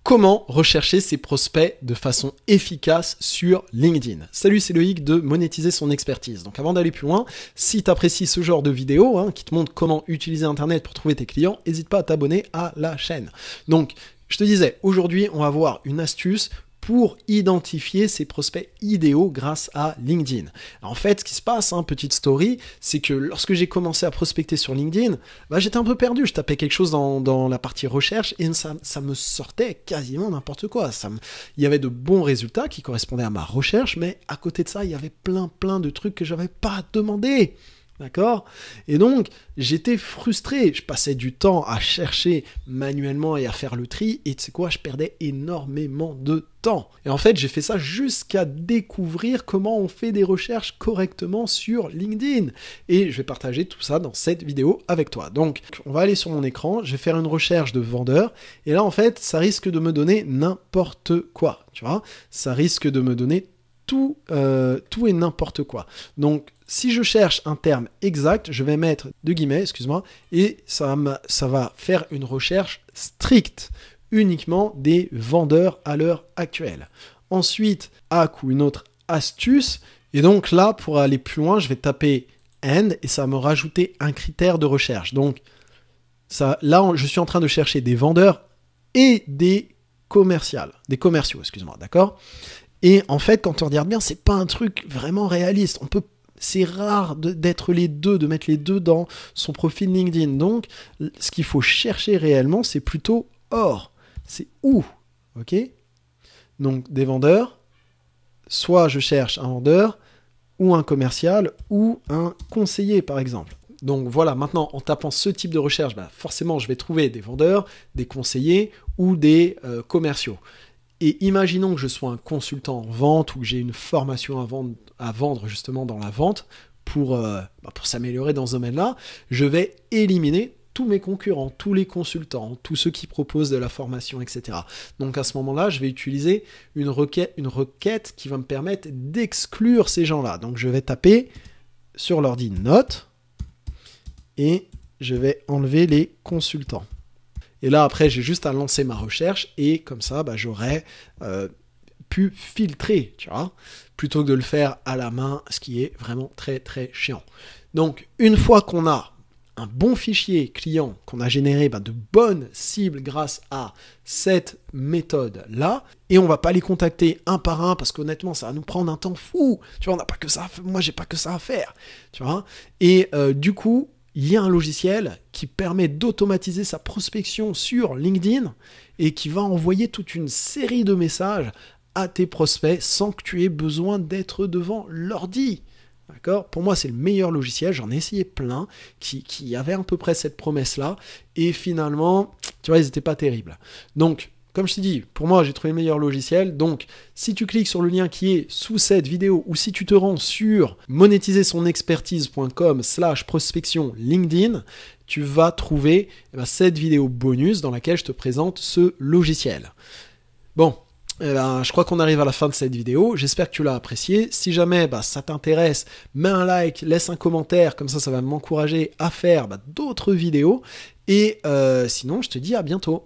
Comment rechercher ses prospects de façon efficace sur LinkedIn? Salut, c'est Loïc de Monétiser son expertise. Donc avant d'aller plus loin, si tu apprécies ce genre de vidéo qui te montre comment utiliser Internet pour trouver tes clients, n'hésite pas à t'abonner à la chaîne. Donc, je te disais, aujourd'hui, on va voir une astuce pour identifier ses prospects idéaux grâce à LinkedIn. En fait, ce qui se passe, petite story, c'est que lorsque j'ai commencé à prospecter sur LinkedIn, j'étais un peu perdu. Je tapais quelque chose dans la partie recherche et ça me sortait quasiment n'importe quoi. Il y avait de bons résultats qui correspondaient à ma recherche, mais à côté de ça, il y avait plein de trucs que je n'avais pas demandé. D'accord? Et donc, j'étais frustré. Je passais du temps à chercher manuellement et à faire le tri. Et tu sais quoi? Je perdais énormément de temps. Et en fait, j'ai fait ça jusqu'à découvrir comment on fait des recherches correctement sur LinkedIn. Et je vais partager tout ça dans cette vidéo avec toi. Donc, on va aller sur mon écran. Je vais faire une recherche de vendeur. Et là, en fait, ça risque de me donner n'importe quoi. Tu vois? Ça risque de me donner tout et n'importe quoi. Donc, si je cherche un terme exact, je vais mettre de guillemets, excuse-moi, et ça va faire une recherche stricte, uniquement des vendeurs à l'heure actuelle. Ensuite, hack ou une autre astuce, et donc là, pour aller plus loin, je vais taper and et ça va me rajouter un critère de recherche. Donc, là, je suis en train de chercher des vendeurs et des commerciaux, excuse-moi, d'accord? Et en fait, quand on regarde bien, c'est pas un truc vraiment réaliste. C'est rare d'être les deux, de mettre les deux dans son profil LinkedIn. Donc, ce qu'il faut chercher réellement, c'est plutôt or. C'est où, ok? Donc, des vendeurs, soit je cherche un vendeur, ou un commercial, ou un conseiller, par exemple. Donc voilà, maintenant, en tapant ce type de recherche, forcément, je vais trouver des vendeurs, des conseillers ou des commerciaux. Et imaginons que je sois un consultant en vente ou que j'ai une formation à vendre justement dans la vente pour s'améliorer dans ce domaine-là, je vais éliminer tous mes concurrents, tous les consultants, tous ceux qui proposent de la formation, etc. Donc à ce moment-là, je vais utiliser une requête qui va me permettre d'exclure ces gens-là. Donc je vais taper sur l'ordi note et je vais enlever les consultants. Et là, après, j'ai juste à lancer ma recherche et comme ça, j'aurais pu filtrer, tu vois, plutôt que de le faire à la main, ce qui est vraiment très, très chiant. Donc, une fois qu'on a un bon fichier client, qu'on a généré de bonnes cibles grâce à cette méthode-là, et on va pas les contacter un par un parce qu'honnêtement, ça va nous prendre un temps fou. Tu vois, on n'a pas que ça. Moi, j'ai pas que ça à faire. Tu vois. Et du coup, il y a un logiciel qui permet d'automatiser sa prospection sur LinkedIn et qui va envoyer toute une série de messages à tes prospects sans que tu aies besoin d'être devant l'ordi. D'accord ? Pour moi, c'est le meilleur logiciel. J'en ai essayé plein qui avaient à peu près cette promesse-là. Et finalement, tu vois, ils n'étaient pas terribles. Donc, comme je t'ai dit, pour moi, j'ai trouvé le meilleur logiciel. Donc, si tu cliques sur le lien qui est sous cette vidéo ou si tu te rends sur monétisersonexpertise.com/prospection LinkedIn, tu vas trouver cette vidéo bonus dans laquelle je te présente ce logiciel. Bon, je crois qu'on arrive à la fin de cette vidéo. J'espère que tu l'as apprécié. Si jamais ça t'intéresse, mets un like, laisse un commentaire. Comme ça va m'encourager à faire d'autres vidéos. Et sinon, je te dis à bientôt.